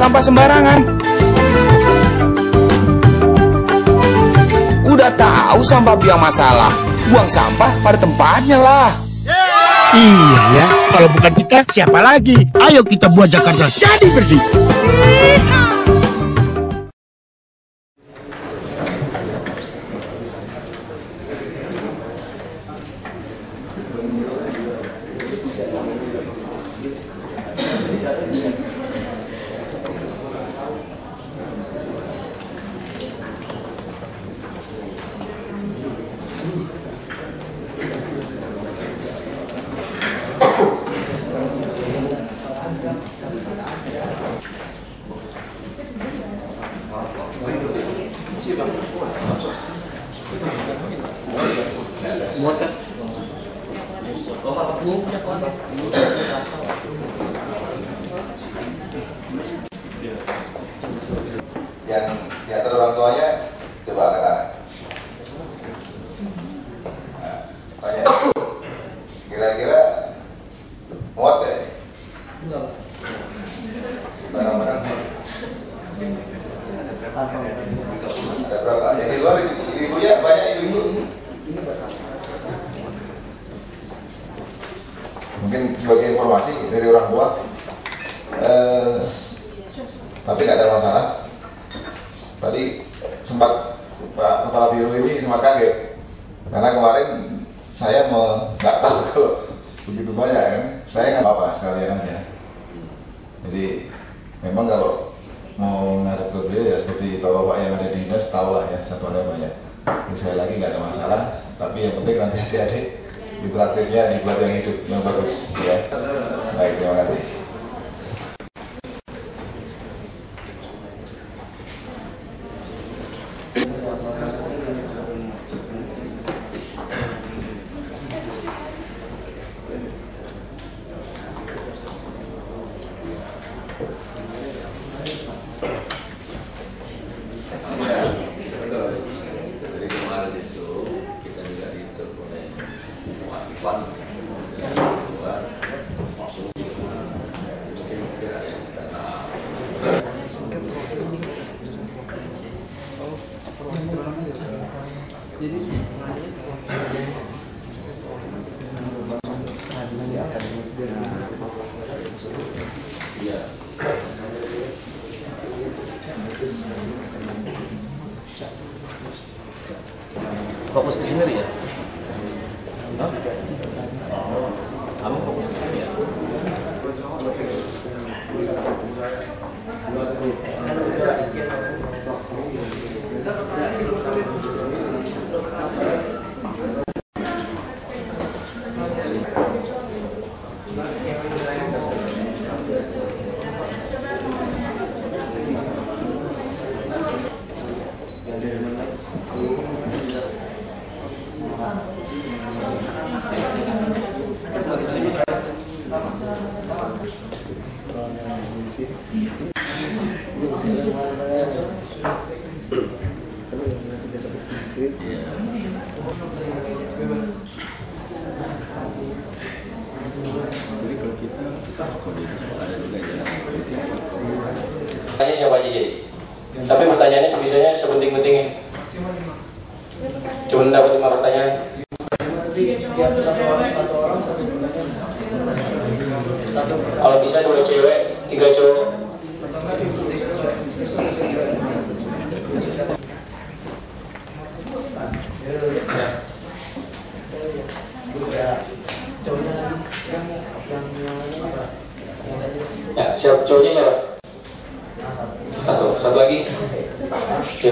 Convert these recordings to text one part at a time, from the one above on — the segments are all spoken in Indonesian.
sampah sembarangan. Udah tahu sampah biang masalah, buang sampah pada tempatnya lah. Iya ya, kalau bukan kita siapa lagi? Ayo kita buat Jakarta jadi bersih. Yang diatur orang tuanya coba ke tangan. Nah, tanya, kira-kira muat ya? Barang-barang ada berapa? Yang di luar ibu-ibunya banyak ibu-ibu. Mungkin sebagai informasi dari orang tua, tapi nggak ada masalah. Tadi sempat Pak Kepala Biro ini sempat kaget karena kemarin saya nggak tahu kalau begitu banyak kan, saya nggak apa-apa sekalian aja. Jadi memang kalau mau ngadep ke beliau ya seperti bapak-bapak yang ada di dinas tahu lah ya, satu ada banyak. Jadi saya lagi nggak ada masalah, tapi yang penting nanti adik-adik interaktifnya dibuat yang hidup yang bagus ya. Baik, terima kasih. Fokus ke sini ya? Kamu fokus ke sini ya? Tanya siapa aja jadi. Tapi pertanyaannya sebisanya sepenting-pentingnya. Cuma dapat 5 pertanyaan. Kalau bisa 2 cewek, 3 cowok. Ya, siapa cowoknya siapa? Satu lagi. Ya.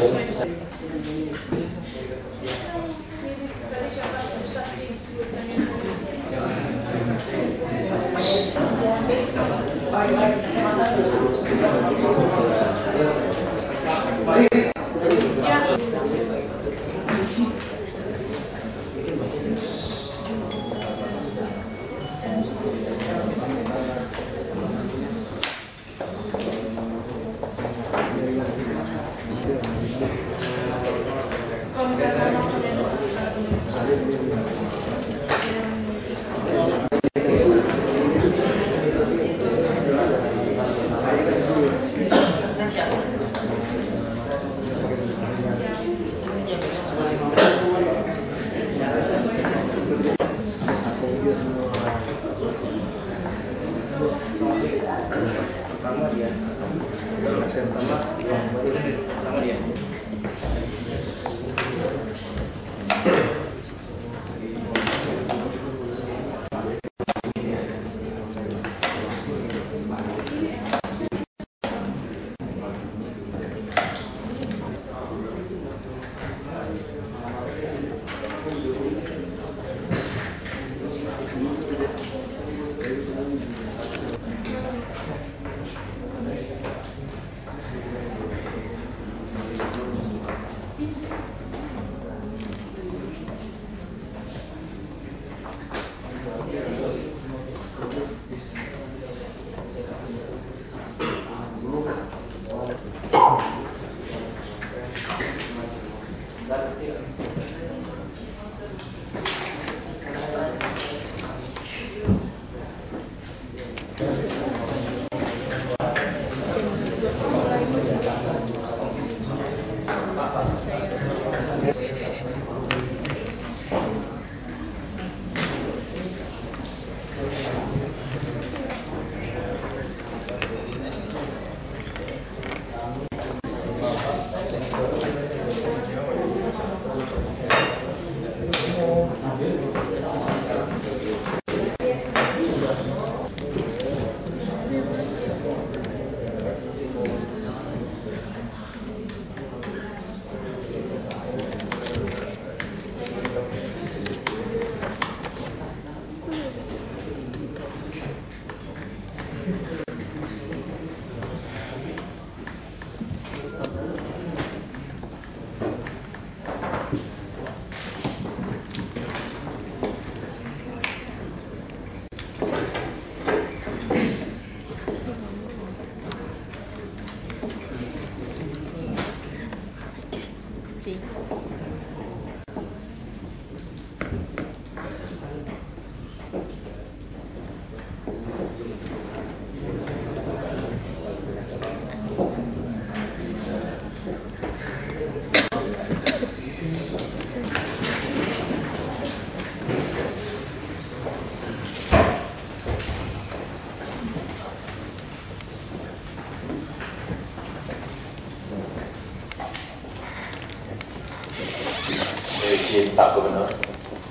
Izin Pak Gubernur,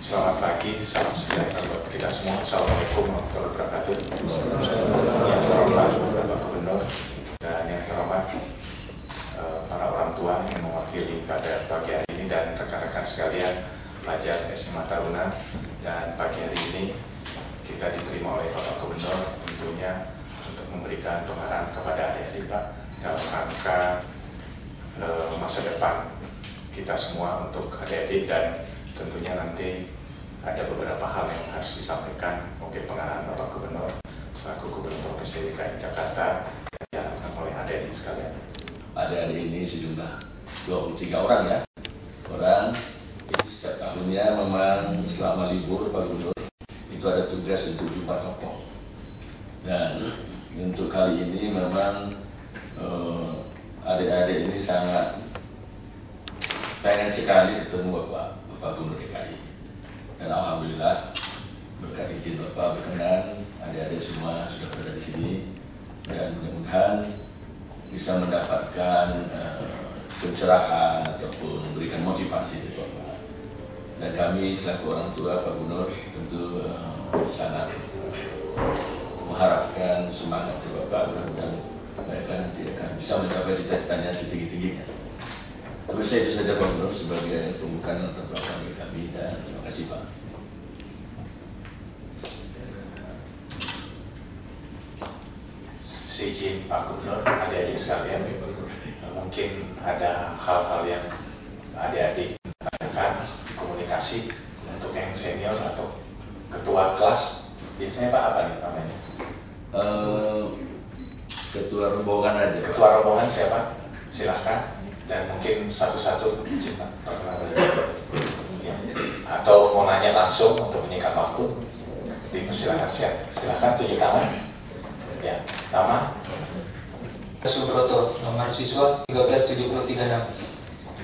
selamat pagi, salam sejahtera buat kita semua. Assalamualaikum warahmatullahi wabarakatuh. Yang terhormat Bapak Gubernur dan yang terhormat para orang tua yang mewakili pada pagi hari ini dan rekan-rekan sekalian pelajar SMA Taruna. Dan pagi hari ini kita diterima oleh Bapak Gubernur tentunya untuk memberikan pengarahan kepada adik-adik Pak dalam rangka masa depan kita semua untuk adik-adik, dan tentunya nanti ada beberapa hal yang harus disampaikan mungkin pengarahan Bapak Gubernur selaku Gubernur Provinsi DKI Jakarta yang dilakukan oleh adik-adik sekalian. Adik-adik ini sejumlah 23 orang ya, orang itu setiap tahunnya memang selama libur Pak Gubernur itu ada tugas untuk jumpa tokoh, dan untuk kali ini memang adik-adik ini sangat pengen sekali ketemu Bapak Gubernur DKI, dan alhamdulillah berkat izin Bapak berkenan adik-adik semua sudah berada di sini, dan mudah-mudahan bisa mendapatkan pencerahan ataupun memberikan motivasi dari Bapak. Dan kami selaku orang tua Pak Gubernur tentu sangat mengharapkan semangat dari Bapak, mudah-mudahan mereka nanti akan bisa mencapai cita-citanya setinggi-tingginya. Terus saya itu saja Pak Gubernur sebagai pembukaan untuk kami, dan terima kasih Pak. Seizin Pak Gubernur, adik-adik sekalian, mungkin ada hal-hal yang adik-adik tanyakan, komunikasi untuk yang senior atau ketua kelas, biasanya Pak apa nih namanya? Ketua rombongan aja. Ketua rombongan siapa? Silahkan. Dan mungkin satu-satu ya. Atau mau nanya langsung untuk menyikat waktu, dipersilakan. Silahkan tunjuk tangan. Ya, nama. Subroto, nomor siswa 13736.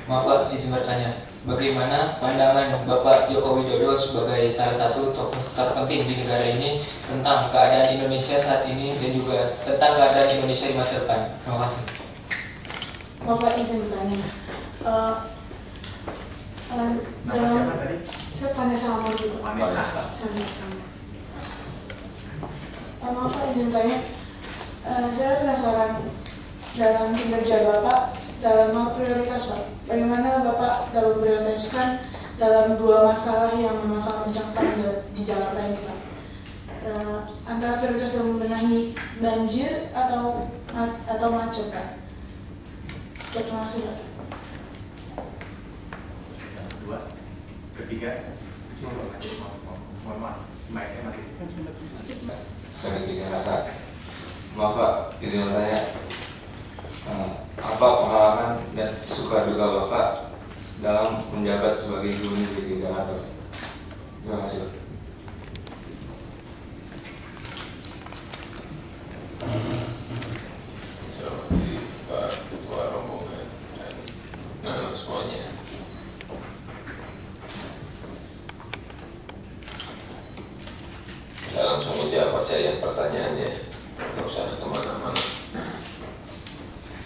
Maaf Pak, izin bertanya, bagaimana pandangan Bapak Joko Widodo sebagai salah satu tokoh terpenting di negara ini tentang keadaan Indonesia saat ini dan juga tentang keadaan Indonesia di masa depan? Terima kasih. Bapak izin bertanya. Nama siapa tadi? Saya Vanessa Amor. Vanessa. Sama. Maaf Pak, izin bertanya. Saya penasaran dalam kinerja Bapak dalam prioritas Pak. Bagaimana Bapak dalam memprioritaskan dalam dua masalah yang masalah mencapai di Jakarta ini Pak? Antara prioritas dalam membenahi banjir atau macet Pak? Terima kasih Pak. Yang kedua, ketiga, mohon maaf, mic-nya mati. Saya ketiga kata, maaf Pak, izin bertanya, apa pengalaman dan suka duka Bapak dalam menjabat sebagai gubernur DKI Jakarta? Terima kasih Pak. Seperti Pak Ketua Rombongan dan semuanya. Saya langsung menjawab aja ya pertanyaannya, nggak usah kemana-mana.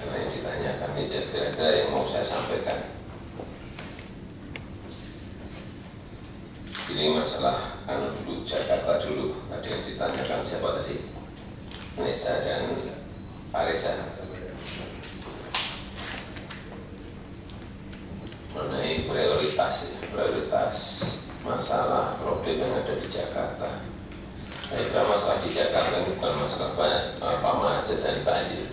Karena yang ditanyakan ini kira-kira yang mau saya sampaikan. Ini masalah dulu Jakarta dulu. Ada yang ditanyakan siapa tadi? Nesa dan Arisa. Mengenai prioritas masalah problem yang ada di Jakarta. Saya kira masalah di Jakarta ini bukan masalah macet dan banjir.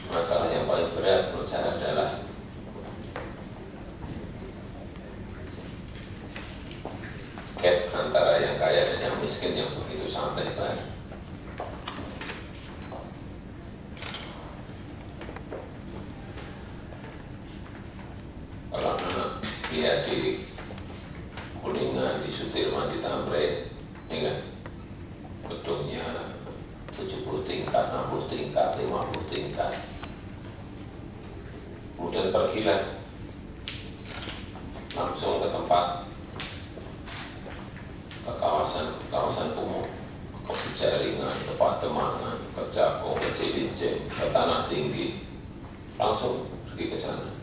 Masalah yang paling berat menurut saya adalah gap antara yang kaya dan yang miskin yang begitu sangat lebar. Kalau anak lihat di Kuningan, di Sudirman, di Tamrin, ini kan gedungnya 70 tingkat, 60 tingkat, 50 tingkat. Kemudian pergilah langsung ke tempat, ke kawasan umum, ke Penjaringan, ke Pademangan, ke Cakung, ke Cilincing, ke Tanah Tinggi, langsung pergi ke sana.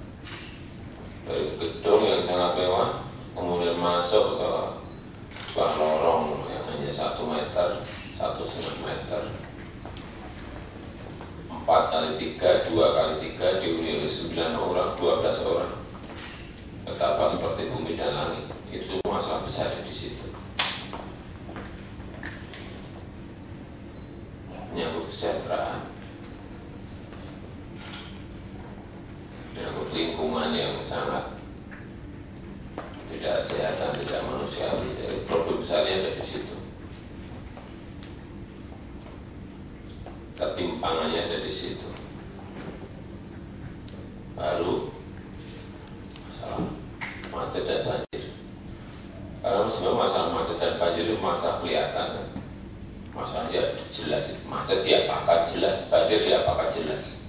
Dari gedung yang sangat mewah, kemudian masuk ke sebuah lorong yang hanya 1 meter, 1,5 meter, 4x3, 2x3 dihuni oleh 9 orang, 12 orang. Betapa seperti bumi dan langit. Itu masalah besar di situ. Menyangkut kesejahteraan, menyangkut lingkungan yang sangat tidak sehat dan tidak manusiawi. Jadi problem besarnya ada di situ. Ketimpangannya ada di situ. Baru masalah macet dan banjir. Karena sebenarnya masalah macet dan banjir itu masalah kelihatan kan? Masalahnya jelas, macet diapakan jelas, banjir diapakan jelas.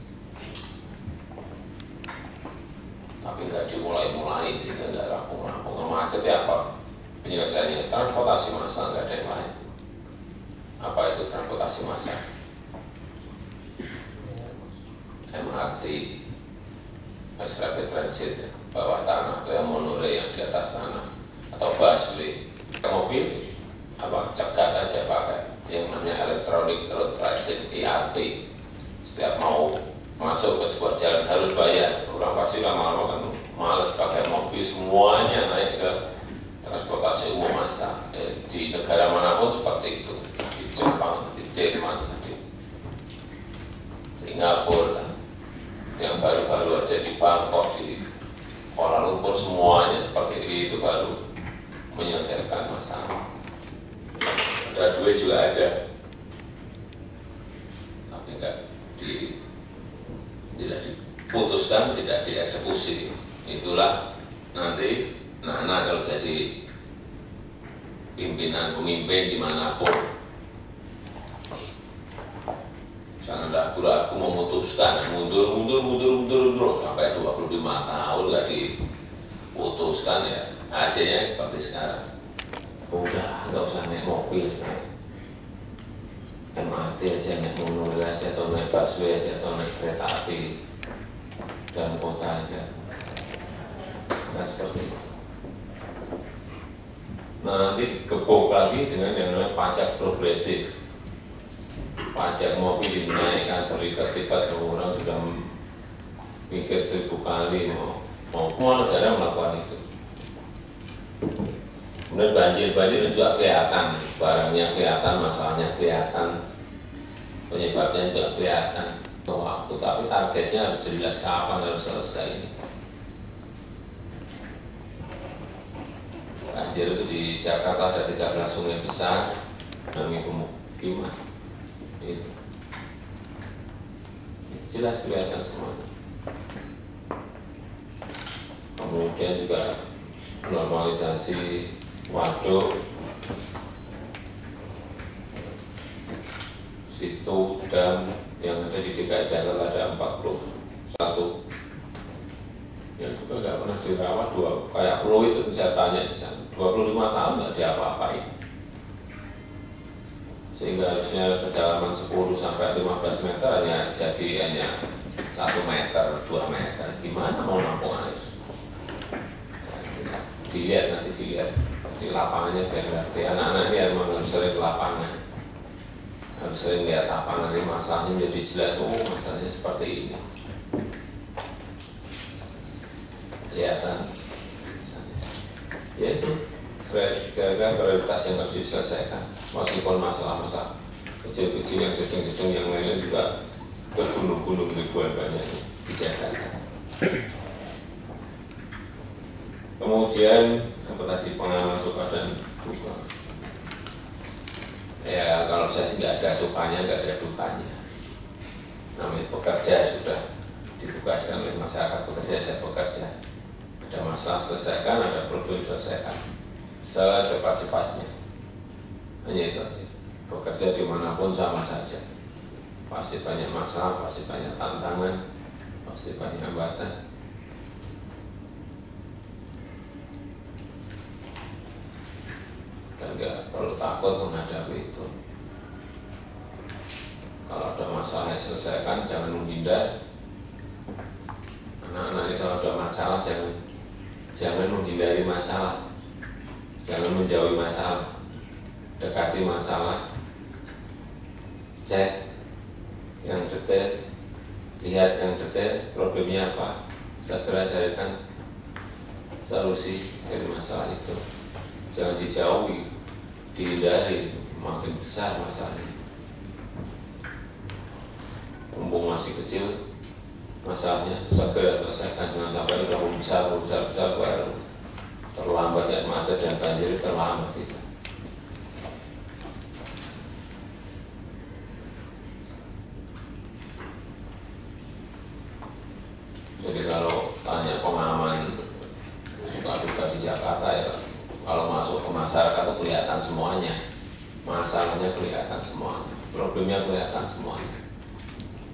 Tapi nggak dimulai-mulai, tidak nggak rampung-rampung. Macetnya apa? Penyelesaiannya transportasi massal, nggak ada yang lain. Apa itu transportasi massal? MRT, mass rapid transit, bawah tanah, atau yang monorail yang di atas tanah, atau busway. Mobil, apa cegat aja pakai yang namanya electronic road pricing (ERP). Setiap mau masuk ke sebuah jalan harus bayar. Orang pasti lama-lama kan malas pakai mobil, semuanya naik ke transportasi umum massal. Di negara manapun seperti itu, di Jepang, di Jerman, di Singapura, yang baru-baru aja di Bangkok, di Kuala Lumpur, semuanya seperti itu baru menyelesaikan masalah. Duit juga ada, tapi tidak diputuskan, tidak dieksekusi. Itulah nanti Nana kalau jadi pemimpin dimanapun, jangan jangan ragu-ragu memutuskan, mundur sampai 25 tahun nggak diputuskan ya, hasilnya seperti sekarang. Udah, nggak usah naik mobil, MRT aja, naik monorail aja, atau naik busway aja, atau naik kereta api dan kota aja. Nggak seperti itu. Nanti digebuk lagi dengan yang namanya pajak progresif. Pajak mobil dinaikkan berlipat-lipat, orang sudah mikir 1000 kali mau negara melakukan itu. Kemudian banjir juga kelihatan, barangnya kelihatan, masalahnya kelihatan, penyebabnya juga kelihatan waktu, tapi targetnya harus jelas kapan harus selesai ini. Banjir itu di Jakarta ada 13 sungai besar, namanya pemukiman. Itu jelas kelihatan semuanya. Kemudian juga normalisasi waduk, situ dam yang ada di DKI Jakarta ada 41 yang juga nggak pernah dirawat, kayak pulau itu saya tanya di sana 25 tahun nggak diapa-apain, sehingga harusnya kedalaman 10 sampai 15 meter hanya 1 meter, 2 meter, gimana mau nampung air? Dilihat di lapangannya biar ngerti, anak-anak ini memang harus sering ke lapangan, harus sering lihat lapangan ini, masalahnya menjadi jelas, masalahnya seperti ini, kelihatan. Ya itu kira-kira prioritas yang harus diselesaikan, meskipun masalah-masalah kecil-kecil yang sedang-sedang yang lainnya juga bergunung-gunung ribuan banyak di Jakarta. Kemudian apa tadi, pengalaman suka dan duka. Ya kalau saya sih nggak ada sukanya, nggak ada dukanya. Namanya bekerja, sudah ditugaskan oleh masyarakat bekerja, saya bekerja. Ada masalah selesaikan, ada problem selesaikan secepat-cepatnya. Hanya itu aja. Bekerja dimanapun sama saja. Pasti banyak masalah, pasti banyak tantangan, pasti banyak hambatan. Dan nggak perlu takut menghadapi itu. Kalau ada masalah yang selesaikan, jangan menghindar. Anak-anak ini kalau ada masalah, jangan menghindari masalah, jangan menjauhi masalah, dekati masalah, cek yang detail, lihat yang detail, problemnya apa, segera carikan solusi dari masalah itu. Jangan dijauhi, dihindari, makin besar masalahnya. Mumpung masih kecil masalahnya, segera selesaikan, jangan sampai terlalu besar baru terlambat, ya macet dan banjir terlambat itu. Jadi kalau tanya pengalaman suka-duka di Jakarta, ya kalau masuk ke masyarakat itu kelihatan semuanya, masalahnya kelihatan semuanya, problemnya kelihatan semuanya.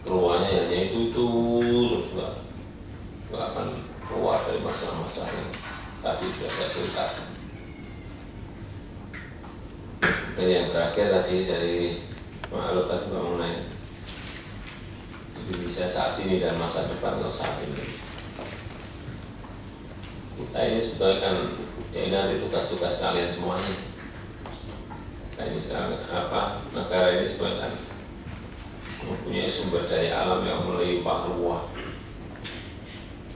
Keluarnya hanya itu terus nggak akan keluar dari masalah-masalah yang tadi sudah saya ceritakan. Dan yang terakhir tadi dari Ma'aluk tadi mengenai Indonesia saat ini dan masa depan kalau saat ini. Kita ini sebetulnya kan ya ini nanti tugas-tugas kalian semuanya. Kita ini sekarang negara ini sebetulnya kan mempunyai sumber daya alam yang melimpah ruah.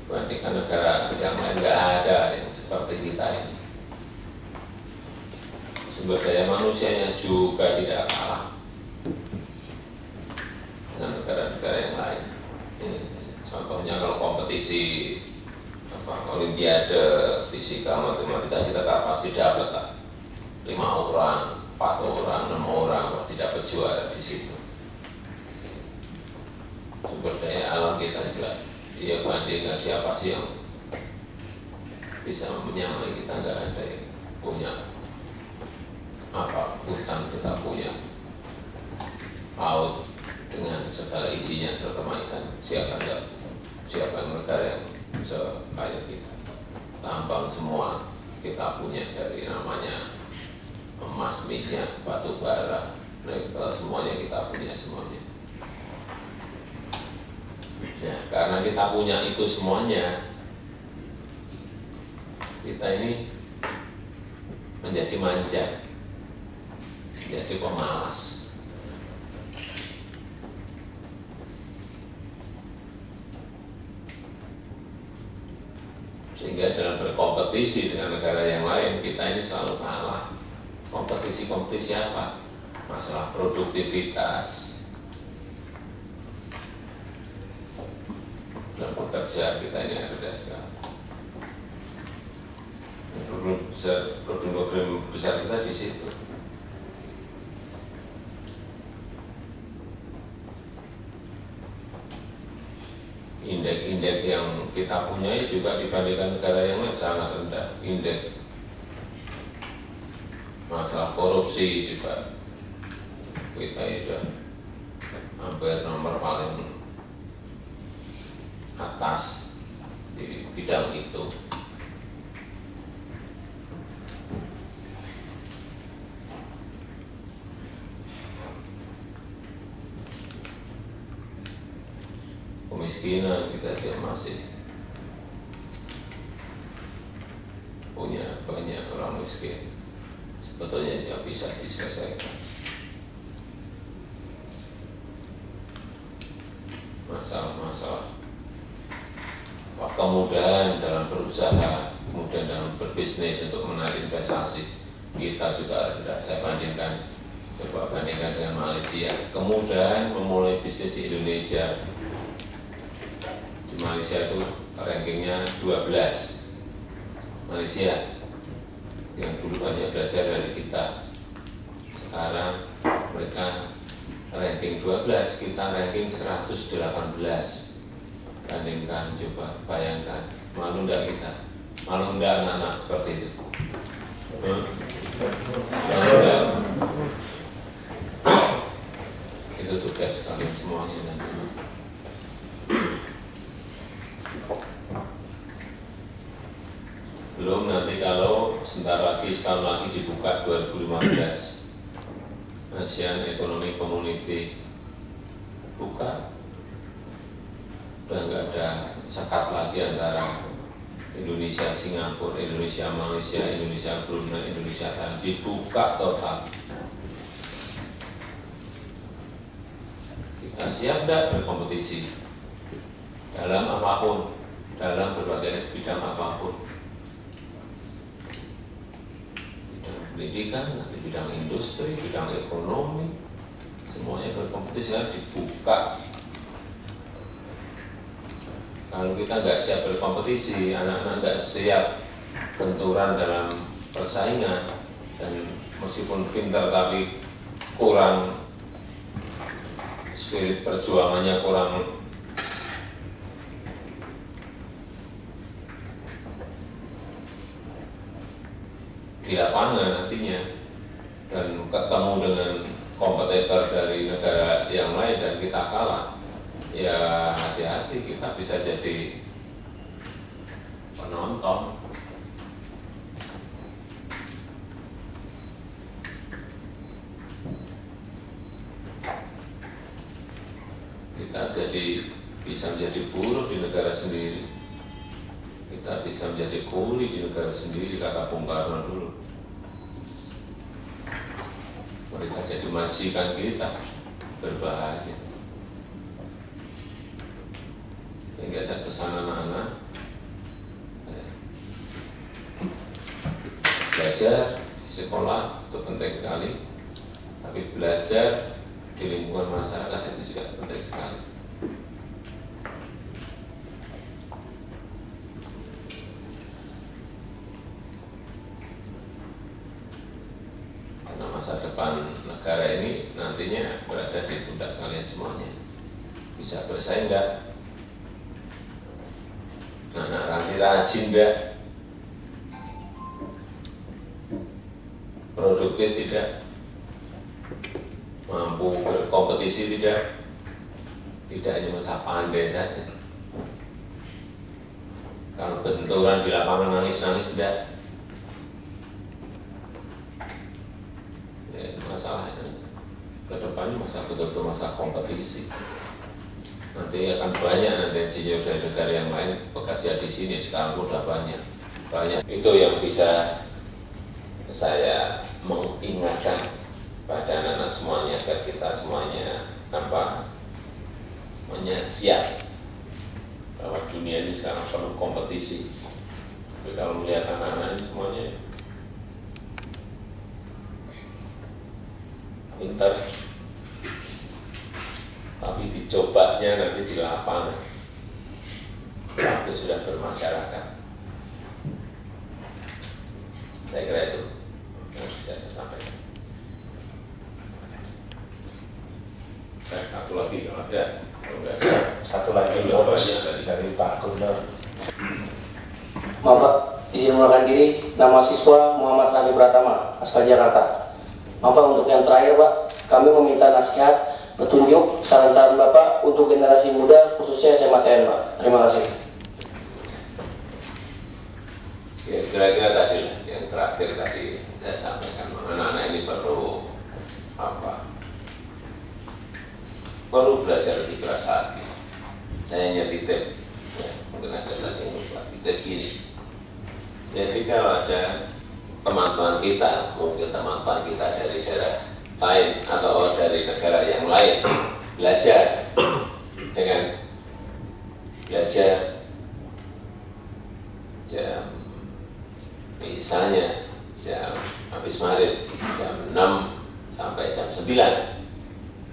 Bandingkan negara yang lain nggak ada yang seperti kita ini. Sumber daya manusianya juga tidak kalah dengan negara-negara yang lain. Contohnya kalau kompetisi Olimpiade fisika matematika kita pasti dapat lah 5 orang, 4 orang, 6 orang pasti dapat juara di situ. Sumber daya alam kita juga, ya bandingkan siapa sih yang bisa menyamai kita, nggak ada yang punya apa hutan, kita punya laut, dengan segala isinya, terutama ikan. Siapa yang negara yang sekaya kita. Tambang semua kita punya, dari namanya emas, minyak, batu bara, semuanya kita punya semuanya. Ya, karena kita punya itu semuanya, kita ini menjadi manja, menjadi pemalas. Sehingga dalam berkompetisi dengan negara yang lain, kita ini selalu kalah. Kompetisi apa? Masalah produktivitas. Dalam bekerja kita ini ada sekali. Problem besar kita di situ. Indeks yang kita punyai juga dibandingkan negara yang lain sangat rendah. Indeks masalah korupsi juga kita sudah hampir nomor paling atas di bidang itu. Kemiskinan kita masih punya banyak orang miskin, sebetulnya tidak bisa diselesaikan. Masalah kemudahan dalam berusaha, kemudian dalam berbisnis untuk menarik investasi, kita juga rendah. Coba bandingkan dengan Malaysia. Kemudahan memulai bisnis di Indonesia, di Malaysia itu rankingnya 12. Malaysia yang dulu banyak belajar dari kita, sekarang mereka ranking 12, kita ranking 118. Bandingkan, coba bayangkan, malu enggak kita? Malu enggak anak-anak seperti itu? Malu enggak? Itu tugas kalian semuanya nanti. Belum nanti kalau sebentar lagi, setahun lagi dibuka 2015 ASEAN Economic Community, buka, udah nggak ada sekat lagi antara Indonesia Singapura, Indonesia Malaysia, Indonesia Brunei, Indonesia Thailand, dibuka total. Kita siap nggak berkompetisi dalam apapun, dalam berbagai bidang apapun, bidang pendidikan, nanti bidang industri, bidang ekonomi, semuanya berkompetisi harus dibuka. Kalau kita nggak siap berkompetisi, anak-anak nggak siap benturan dalam persaingan, dan meskipun pintar tapi kurang, spirit perjuangannya kurang, di lapangan nantinya, dan ketemu dengan kompetitor dari negara yang lain dan kita kalah, ya hati-hati, kita bisa jadi penonton. Kita bisa menjadi buruh di negara sendiri. Kita bisa menjadi kuli di negara sendiri, kata Bung Karno dulu. Mereka jadi majikan kita, berbahaya. Sehingga saya pesan anak-anak, belajar di sekolah itu penting sekali, tapi belajar di lingkungan masyarakat itu juga penting sekali. Karena masa depan negara ini nantinya berada di pundak kalian semuanya. Bisa bersaing enggak? Anak ranti rajin enggak? Produktif tidak? Mampu berkompetisi tidak? Tidak hanya masalah pandai saja. Kalau benturan di lapangan nangis-nangis enggak. Ya, masalahnya ke depannya betul-betul masalah kompetisi. Nanti akan banyak nanti insinyur dari negara yang lain bekerja di sini. Sekarang sudah banyak. Itu yang bisa saya mengingatkan pada anak-anak semuanya agar kita semuanya siap bahwa dunia ini sekarang penuh kompetisi. Jadi kalau melihat anak-anak ini semuanya pintar, tapi dicobanya nanti di lapangan waktu sudah bermasyarakat. Saya kira itu yang bisa saya sampaikan. Satu lagi kalau ada. Satu lagi bonus dari Pak Gubernur. Maaf Pak, izin mengundurkan diri. Nama siswa Muhammad Rani Pratama, Asal Jakarta. Maaf Pak, untuk yang terakhir Pak, kami meminta nasihat, petunjuk, saran-saran Bapak untuk generasi muda, khususnya SMA TN Pak. Terima kasih. Ya, kira-kira tadi yang terakhir tadi saya sampaikan, anak-anak ini perlu perlu belajar lebih keras hati. Saya hanya titip, ya, mungkin ada tadi yang lupa, titip gini. Jadi kalau ada teman-teman kita, mungkin teman-teman kita dari daerah lain atau dari negara yang lain, belajar dengan belajar jam, misalnya jam habis maghrib jam 6 sampai jam 9.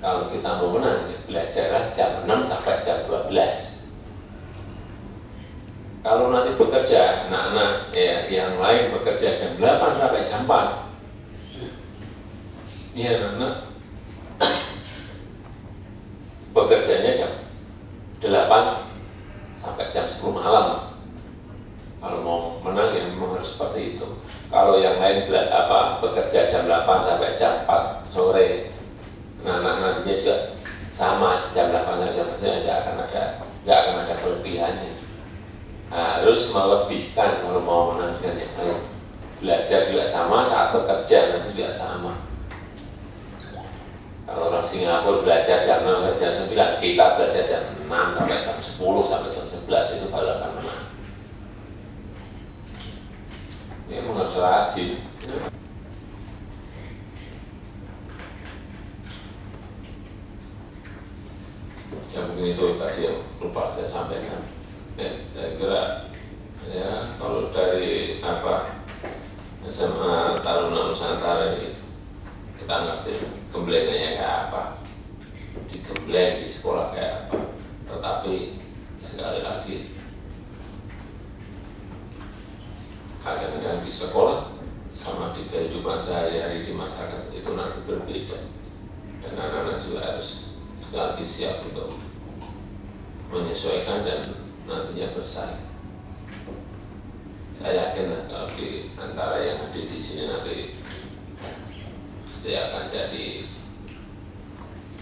Kalau kita mau menang, belajarlah jam 6 sampai jam 12. Kalau nanti bekerja, anak-anak yang lain bekerja jam 8 sampai jam 4. Ya, anak-anak bekerjanya jam 8 sampai jam 10 malam. Kalau mau menang ya memang harus seperti itu. Kalau yang lain bekerja jam 8 sampai jam 4 sore, anak-anak nantinya juga sama jam 8 sampai jam 4 nggak akan ada kelebihannya. Harus melebihkan kalau mau menang dengan yang lain. Belajar juga sama, saat bekerja nanti juga sama. Kalau orang Singapura belajar jam 6 sampai jam 9, kita belajar jam 6 sampai jam 10 sampai jam 11, itu baru akan menang. Ini memang harus rajin. Ya mungkin itu tadi yang lupa saya sampaikan. Saya kira ya kalau dari SMA Taruna Nusantara ini kita ngerti gemblengannya kayak apa, digembleng di sekolah kayak apa. Tetapi sekali lagi kadang-kadang di sekolah sama di kehidupan sehari-hari di masyarakat itu nanti berbeda, dan anak-anak juga harus sekali lagi siap untuk menyesuaikan dan nantinya bersaing. Saya yakin kalau di antara yang hadir di sini nanti pasti akan jadi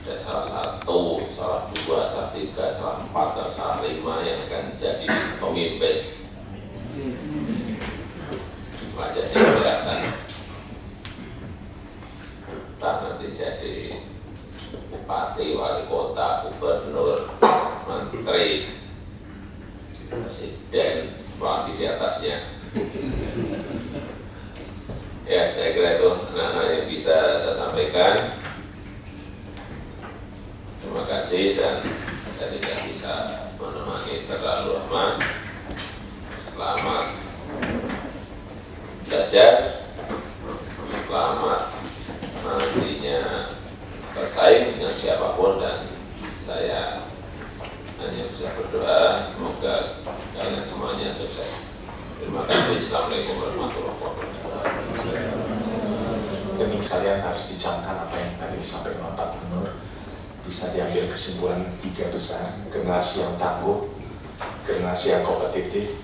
ada salah satu, salah dua, salah tiga, salah empat, atau salah lima yang akan jadi pemimpin. Wajahnya kelihatan. Entah nanti jadi bupati, wali kota, gubernur, menteri, presiden, apalagi di atasnya. Ya, saya kira itu anak-anak yang bisa saya sampaikan. Terima kasih, dan saya tidak bisa menemani terlalu lama. Selamat belajar, selamat nantinya bersaing dengan siapapun, dan saya hanya bisa berdoa semoga kalian semuanya sukses. Terima kasih. Assalamualaikum warahmatullahi wabarakatuh. Demi kalian harus dicamkan apa yang tadi disampaikan oleh Pak Gubernur, bisa diambil kesimpulan 3 besar: generasi yang tangguh, generasi yang kompetitif,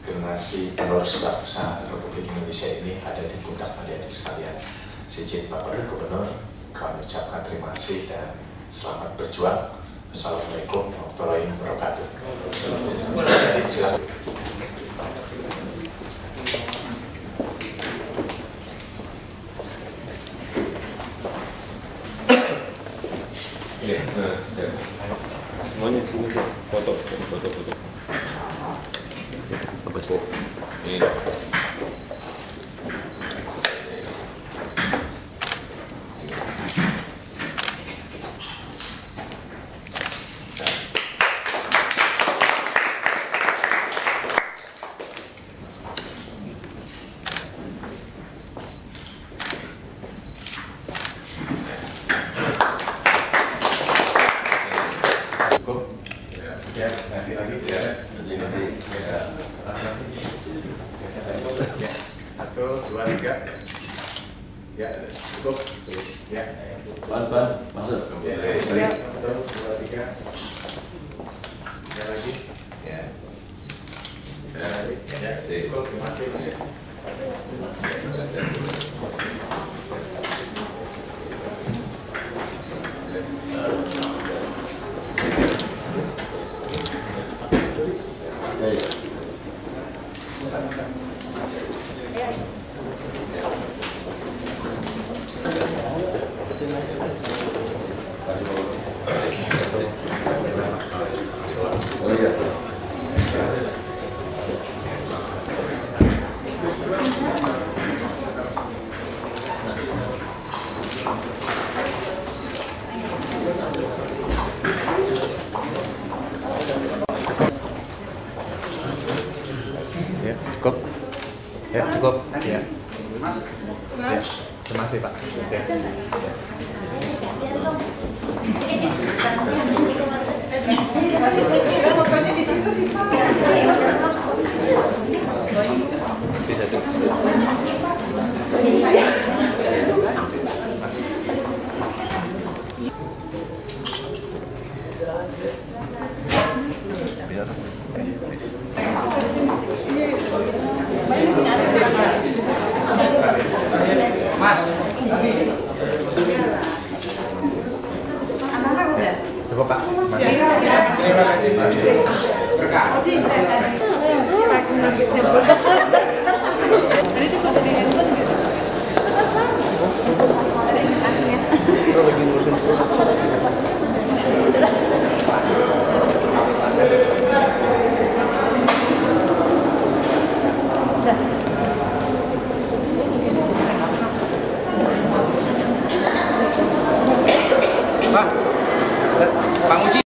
generasi penerus bangsa Republik Indonesia ini ada di pundak adik-adik sekalian. Sejak Bapak Gubernur, kami ucapkan terima kasih dan selamat berjuang Assalamualaikum warahmatullahi wabarakatuh. Silakan. Semuanya sini sih, foto. Bagus nih. Ini. Ya, nanti lagi ya. Ya, 1, 2, 3. Ya, cukup. Ya. Pelan-pelan, masuk. Ya, 1, 2, 3. Ya lagi. Ya. Ya lagi. Ya, cukup. Terima kasih. Oh iya. Ya, cukup. Ya, cukup. Ya. Mas. Ya. Terima kasih, Pak. Ya. Fotonya di situ sih, Pak. Bisa tuh. Mas. Cukup, Pak. Mas. Lagi ngurusin surat. Pak Muji.